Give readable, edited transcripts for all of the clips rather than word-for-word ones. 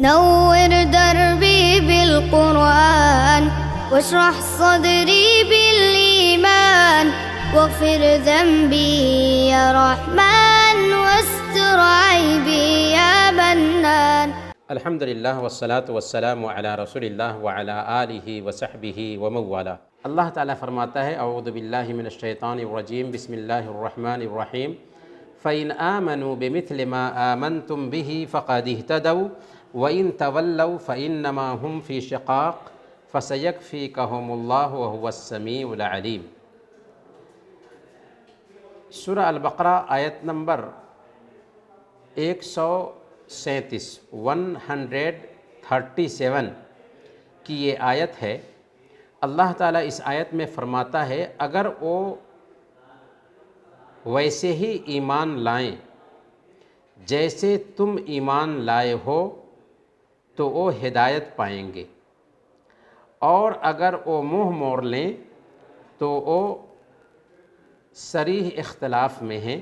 نور دربي بالقرآن واشرح صدري بالإيمان واغفر ذنبي يا رحمن واستر عيبي يا منان. الحمد للہ والصلاة والسلام علی رسول اللہ وعلی آلہ وصحبہ ومن والاه. اللہ تعالیٰ فرماتا ہے اعوذ باللہ من الشیطان الرجیم بسم اللہ الرحمن الرحیم فَإِنْ آمَنُوا بِمِثْلِ مَا آمَنْتُمْ بِهِ فَقَدِ اهْتَدَوْا وَإِنْ تَوَلَّوْا فَإِنَّمَا هُمْ فِي شِقَاقٍ فَسَيَكْفِيكَهُمُ اللَّهُ وَهُوَ السَّمِيعُ الْعَلِيمُ. سورہ البقرہ آیت نمبر 137 کی یہ آیت ہے. اللہ تعالیٰ اس آیت میں فرماتا ہے اگر وہ ویسے ہی ایمان لائیں جیسے تم ایمان لائے ہو تو وہ ہدایت پائیں گے، اور اگر وہ منہ موڑ لیں تو وہ صریح اختلاف میں ہیں،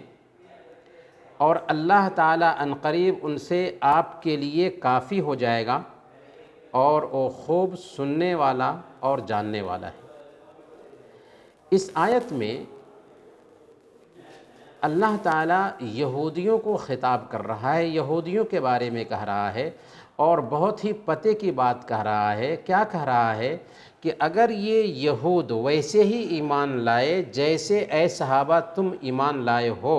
اور اللہ تعالیٰ عنقریب ان سے آپ کے لیے کافی ہو جائے گا، اور وہ خوب سننے والا اور جاننے والا ہے. اس آیت میں اللہ تعالیٰ یہودیوں کو خطاب کر رہا ہے، یہودیوں کے بارے میں کہہ رہا ہے، اور بہت ہی پتے کی بات کہہ رہا ہے. کیا کہہ رہا ہے کہ اگر یہ یہود ویسے ہی ایمان لائے جیسے اے صحابہ تم ایمان لائے ہو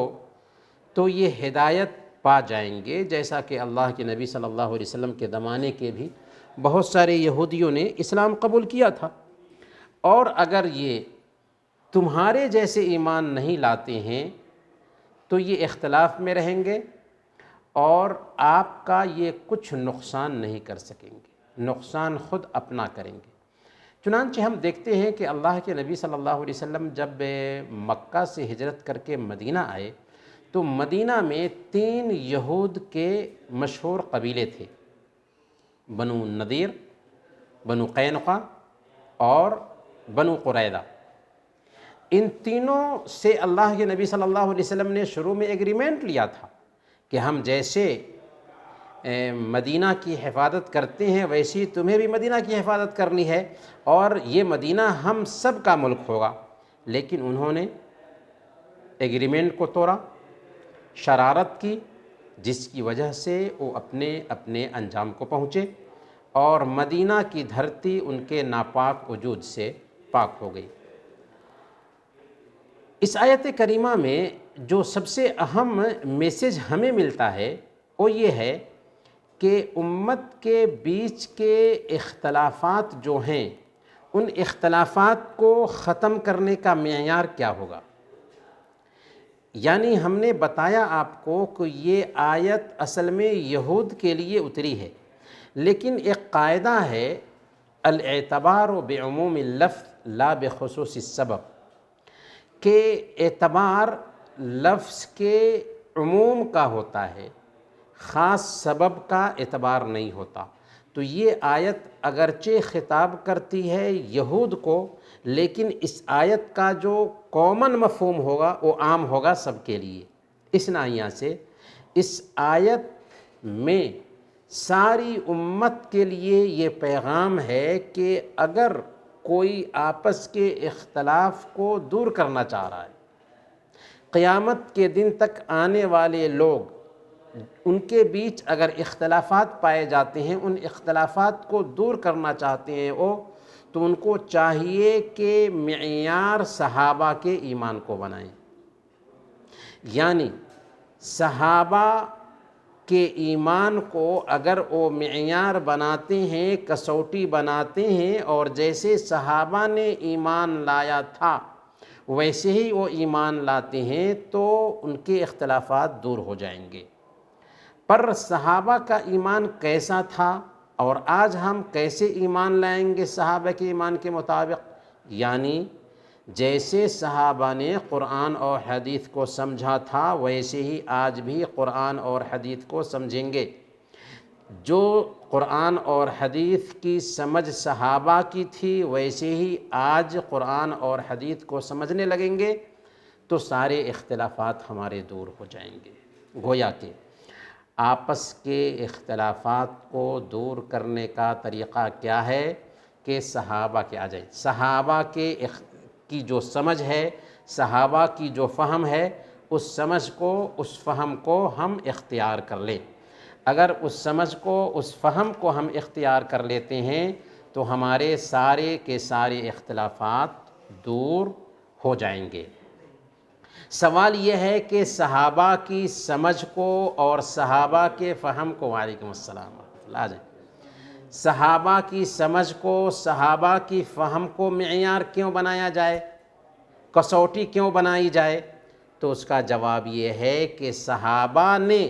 تو یہ ہدایت پا جائیں گے، جیسا کہ اللہ کے نبی صلی اللہ علیہ وسلم کے زمانے کے بھی بہت سارے یہودیوں نے اسلام قبول کیا تھا. اور اگر یہ تمہارے جیسے ایمان نہیں لاتے ہیں تو یہ اختلاف میں رہیں گے اور آپ کا یہ کچھ نقصان نہیں کر سکیں گے، نقصان خود اپنا کریں گے. چنانچہ ہم دیکھتے ہیں کہ اللہ کے نبی صلی اللہ علیہ وسلم جب مکہ سے ہجرت کر کے مدینہ آئے تو مدینہ میں 3 یہود کے مشہور قبیلے تھے، بنو نذیر، بنو قینقاع اور بنو قریظہ. ان تینوں سے اللہ کے نبی صلی اللہ علیہ وسلم نے شروع میں ایگریمنٹ لیا تھا کہ ہم جیسے مدینہ کی حفاظت کرتے ہیں ویسی تمہیں بھی مدینہ کی حفاظت کرنی ہے، اور یہ مدینہ ہم سب کا ملک ہوگا. لیکن انہوں نے ایگریمنٹ کو توڑا، شرارت کی، جس کی وجہ سے وہ اپنے انجام کو پہنچے، اور مدینہ کی دھرتی ان کے ناپاک وجود سے پاک ہو گئی. اس آیت کریمہ میں جو سب سے اہم میسج ہمیں ملتا ہے وہ یہ ہے کہ امت کے بیچ کے اختلافات جو ہیں ان اختلافات کو ختم کرنے کا معیار کیا ہوگا. یعنی ہم نے بتایا آپ کو کہ یہ آیت اصل میں یہود کے لیے اتری ہے، لیکن ایک قاعدہ ہے الاعتبار بعموم اللفظ لا بخصوص السبب، کہ اعتبار لفظ کے عموم کا ہوتا ہے، خاص سبب کا اعتبار نہیں ہوتا. تو یہ آیت اگرچہ خطاب کرتی ہے یہود کو، لیکن اس آیت کا جو کامن مفہوم ہوگا وہ عام ہوگا سب کے لیے. اس ناحیہ سے اس آیت میں ساری امت کے لیے یہ پیغام ہے کہ اگر کوئی آپس کے اختلاف کو دور کرنا چاہ رہا ہے، قیامت کے دن تک آنے والے لوگ ان کے بیچ اگر اختلافات پائے جاتے ہیں، ان اختلافات کو دور کرنا چاہتے ہیں وہ، تو ان کو چاہیے کہ معیار صحابہ کے ایمان کو بنائیں. یعنی صحابہ کے ایمان کو اگر وہ معیار بناتے ہیں، کسوٹی بناتے ہیں، اور جیسے صحابہ نے ایمان لایا تھا ویسے ہی وہ ایمان لاتے ہیں تو ان کے اختلافات دور ہو جائیں گے. پر صحابہ کا ایمان کیسا تھا اور آج ہم کیسے ایمان لائیں گے صحابہ کے ایمان کے مطابق؟ یعنی جیسے صحابہ نے قرآن اور حدیث کو سمجھا تھا ویسے ہی آج بھی قرآن اور حدیث کو سمجھیں گے. جو قرآن اور حدیث کی سمجھ صحابہ کی تھی ویسے ہی آج قرآن اور حدیث کو سمجھنے لگیں گے تو سارے اختلافات ہمارے دور ہو جائیں گے. گویا کہ آپس کے اختلافات کو دور کرنے کا طریقہ کیا ہے کہ صحابہ کے آ جائیں، صحابہ کی جو سمجھ ہے، صحابہ کی جو فہم ہے، اس سمجھ کو، اس فہم کو ہم اختیار کر لیں۔ اگر اس سمجھ کو، اس فہم کو ہم اختیار کر لیتے ہیں تو ہمارے سارے کے سارے اختلافات دور ہو جائیں گے۔ سوال یہ ہے کہ صحابہ کی سمجھ کو اور صحابہ کے فہم کو، وعلیکم السلام ورحمۃ اللہ، آ جائیں، صحابہ کی سمجھ کو، صحابہ کی فہم کو معیار کیوں بنایا جائے، کسوٹی کیوں بنائی جائے؟ تو اس کا جواب یہ ہے کہ صحابہ نے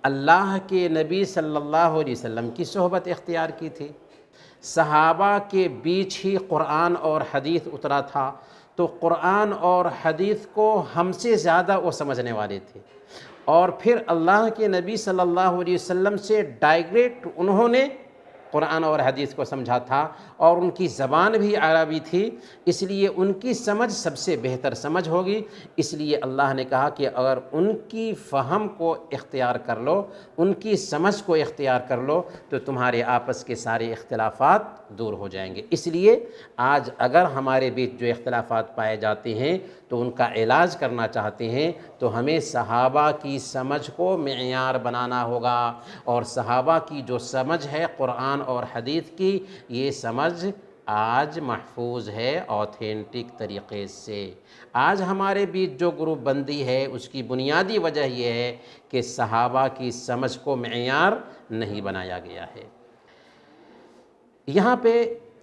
اللہ کے نبی صلی اللہ علیہ وسلم کی صحبت اختیار کی تھی، صحابہ کے بیچ ہی قرآن اور حدیث اترا تھا، تو قرآن اور حدیث کو ہم سے زیادہ وہ سمجھنے والے تھے، اور پھر اللہ کے نبی صلی اللہ علیہ وسلم سے ڈائریکٹ انہوں نے قرآن اور حدیث کو سمجھا تھا، اور ان کی زبان بھی عربی تھی، اس لیے ان کی سمجھ سب سے بہتر سمجھ ہوگی۔ اس لیے اللہ نے کہا کہ اگر ان کی فہم کو اختیار کر لو، ان کی سمجھ کو اختیار کر لو، تو تمہارے آپس کے سارے اختلافات دور ہو جائیں گے۔ اس لیے آج اگر ہمارے بیچ جو اختلافات پائے جاتے ہیں تو ان کا علاج کرنا چاہتے ہیں تو ہمیں صحابہ کی سمجھ کو معیار بنانا ہوگا، اور صحابہ کی جو سمجھ ہے قرآن اور حدیث کی، یہ سمجھ آج محفوظ ہے اوتھینٹک طریقے سے۔ آج ہمارے بیچ جو گروپ بندی ہے اس کی بنیادی وجہ یہ ہے کہ صحابہ کی سمجھ کو معیار نہیں بنایا گیا ہے۔ یہاں پہ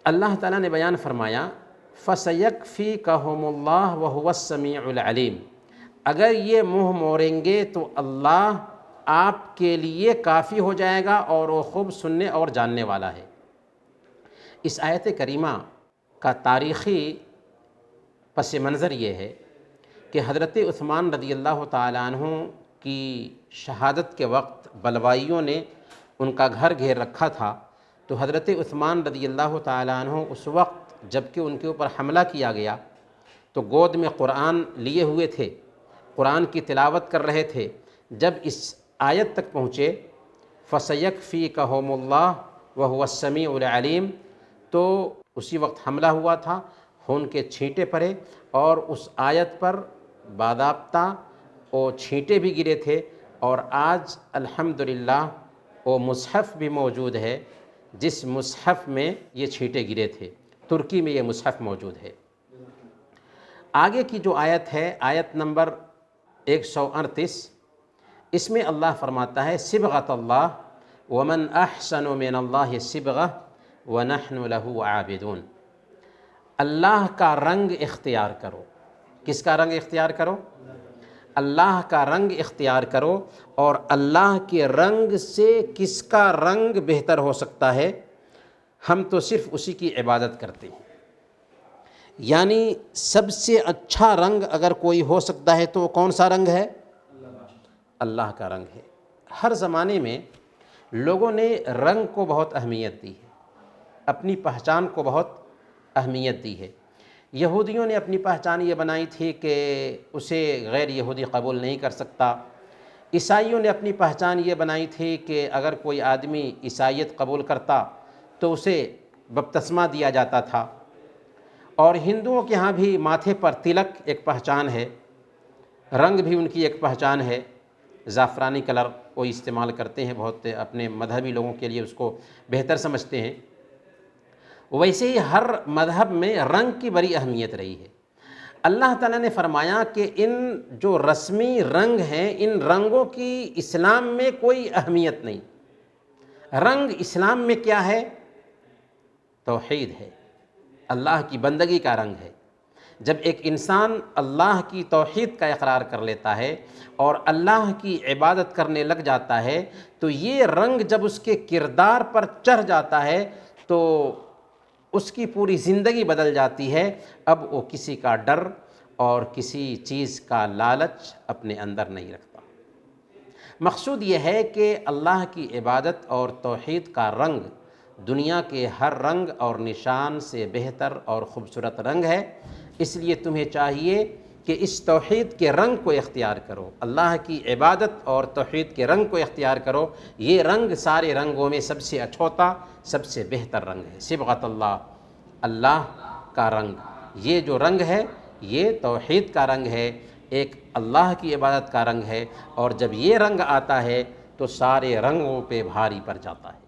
اللہ تعالیٰ نے بیان فرمایا فَسَيَكْفِيكَهُمُ اللَّهُ وَهُوَ السَّمِيعُ الْعَلِيمُ، اگر یہ منہ موڑیں گے تو اللہ آپ کے لیے کافی ہو جائے گا اور وہ خوب سننے اور جاننے والا ہے۔ اس آیت کریمہ کا تاریخی پس منظر یہ ہے کہ حضرت عثمان رضی اللہ تعالیٰ عنہ کی شہادت کے وقت بلوائیوں نے ان کا گھر گھیر رکھا تھا، تو حضرت عثمان رضی اللہ تعالیٰ عنہ اس وقت جب کہ ان کے اوپر حملہ کیا گیا تو گود میں قرآن لیے ہوئے تھے، قرآن کی تلاوت کر رہے تھے۔ جب اس آیت تک پہنچے فَسَيَكْفِيكَهُمُ اللَّهُ وَهُوَ السَّمِيعُ الْعَلِيمُ، تو اسی وقت حملہ ہوا تھا، خون کے چھینٹے پڑے، اور اس آیت پر باضابطہ وہ چھینٹے بھی گرے تھے، اور آج الحمدللہ وہ مصحف بھی موجود ہے جس مصحف میں یہ چھینٹے گرے تھے، ترکی میں یہ مصحف موجود ہے۔ آگے کی جو آیت ہے، آیت نمبر 138، اس میں اللہ فرماتا ہے صبغۃ اللہ ومن احسن من اللہ صبغہ ونحن لہ عابدون، اللہ کا رنگ اختیار کرو۔ کس کا رنگ اختیار کرو؟ اللہ کا رنگ اختیار کرو، اور اللہ کے رنگ سے کس کا رنگ بہتر ہو سکتا ہے؟ ہم تو صرف اسی کی عبادت کرتے ہیں، یعنی سب سے اچھا رنگ اگر کوئی ہو سکتا ہے تو وہ کون سا رنگ ہے؟ اللہ کا رنگ ہے۔ ہر زمانے میں لوگوں نے رنگ کو بہت اہمیت دی ہے، اپنی پہچان کو بہت اہمیت دی ہے۔ یہودیوں نے اپنی پہچان یہ بنائی تھی کہ اسے غیر یہودی قبول نہیں کر سکتا، عیسائیوں نے اپنی پہچان یہ بنائی تھی کہ اگر کوئی آدمی عیسائیت قبول کرتا تو اسے بپتسمہ دیا جاتا تھا، اور ہندوؤں کے ہاں بھی ماتھے پر تلک ایک پہچان ہے، رنگ بھی ان کی ایک پہچان ہے، زعفرانی کلر وہ استعمال کرتے ہیں، بہت اپنے مذہبی لوگوں کے لیے اس کو بہتر سمجھتے ہیں۔ ویسے ہی ہر مذہب میں رنگ کی بڑی اہمیت رہی ہے۔ اللہ تعالیٰ نے فرمایا کہ ان جو رسمی رنگ ہیں، ان رنگوں کی اسلام میں کوئی اہمیت نہیں۔ رنگ اسلام میں کیا ہے؟ توحید ہے، اللہ کی بندگی کا رنگ ہے۔ جب ایک انسان اللہ کی توحید کا اقرار کر لیتا ہے اور اللہ کی عبادت کرنے لگ جاتا ہے، تو یہ رنگ جب اس کے کردار پر چڑھ جاتا ہے تو اس کی پوری زندگی بدل جاتی ہے۔ اب وہ کسی کا ڈر اور کسی چیز کا لالچ اپنے اندر نہیں رکھتا۔ مقصود یہ ہے کہ اللہ کی عبادت اور توحید کا رنگ دنیا کے ہر رنگ اور نشان سے بہتر اور خوبصورت رنگ ہے۔ اس لیے تمہیں چاہیے کہ اس توحید کے رنگ کو اختیار کرو، اللہ کی عبادت اور توحید کے رنگ کو اختیار کرو۔ یہ رنگ سارے رنگوں میں سب سے اچھوتا، سب سے بہتر رنگ ہے، صبغۃ اللہ، اللہ کا رنگ۔ یہ جو رنگ ہے یہ توحید کا رنگ ہے، ایک اللہ کی عبادت کا رنگ ہے، اور جب یہ رنگ آتا ہے تو سارے رنگوں پہ بھاری پڑ جاتا ہے۔